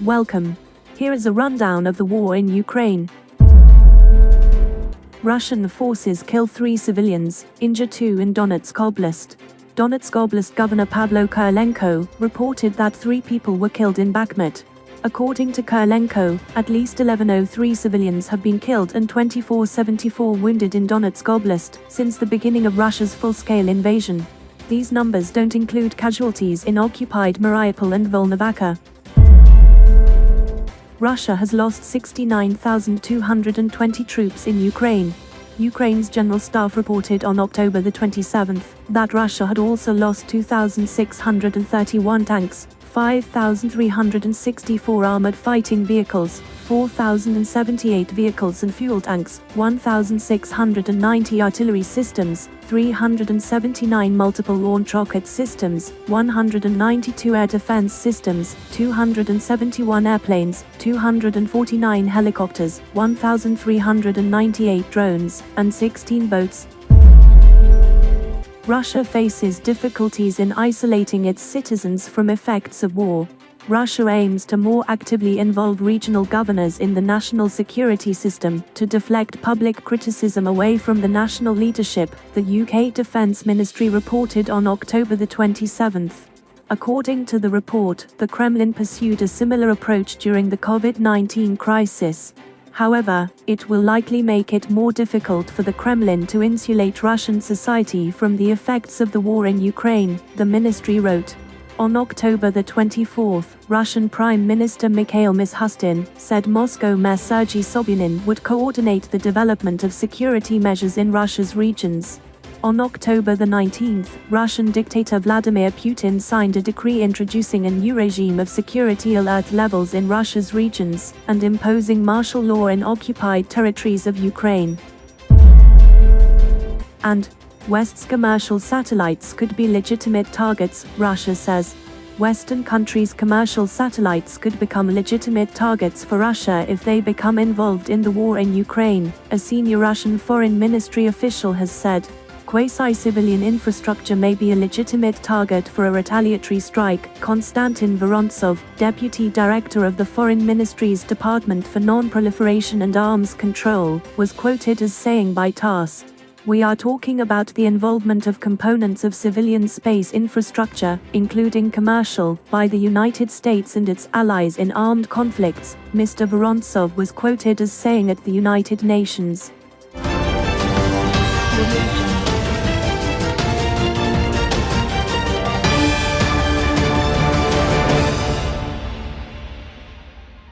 Welcome. Here is a rundown of the war in Ukraine. Russian forces kill 3 civilians, injure 2 in Donetsk Oblast. Donetsk Oblast Governor Pavlo Kirilenko reported that 3 people were killed in Bakhmut. According to Kirilenko, at least 1103 civilians have been killed and 2474 wounded in Donetsk Oblast since the beginning of Russia's full-scale invasion. These numbers don't include casualties in occupied Mariupol and Volnovakha. Russia has lost 69,220 troops in Ukraine. Ukraine's General Staff reported on October the 27th that Russia had also lost 2,631 tanks, 5,364 armored fighting vehicles, 4,078 vehicles and fuel tanks, 1,690 artillery systems, 379 multiple launch rocket systems, 192 air defense systems, 271 airplanes, 249 helicopters, 1,398 drones, and 16 boats. Russia faces difficulties in isolating its citizens from effects of war. Russia aims to more actively involve regional governors in the national security system to deflect public criticism away from the national leadership, the UK Defence Ministry reported on October the 27th. According to the report, the Kremlin pursued a similar approach during the COVID-19 crisis. However, it will likely make it more difficult for the Kremlin to insulate Russian society from the effects of the war in Ukraine, the ministry wrote. On October the 24th, Russian Prime Minister Mikhail Mishustin said Moscow Mayor Sergei Sobyanin would coordinate the development of security measures in Russia's regions. On October the 19th, Russian dictator Vladimir Putin signed a decree introducing a new regime of security alert levels in Russia's regions and imposing martial law in occupied territories of Ukraine. And West's commercial satellites could be legitimate targets, Russia says. Western countries' commercial satellites could become legitimate targets for Russia if they become involved in the war in Ukraine, a senior Russian foreign ministry official has said. Quasi-civilian infrastructure may be a legitimate target for a retaliatory strike, Konstantin Vorontsov, deputy director of the Foreign Ministry's Department for Non-Proliferation and Arms Control, was quoted as saying by TASS. We are talking about the involvement of components of civilian space infrastructure, including commercial, by the United States and its allies in armed conflicts, Mr. Vorontsov was quoted as saying at the United Nations.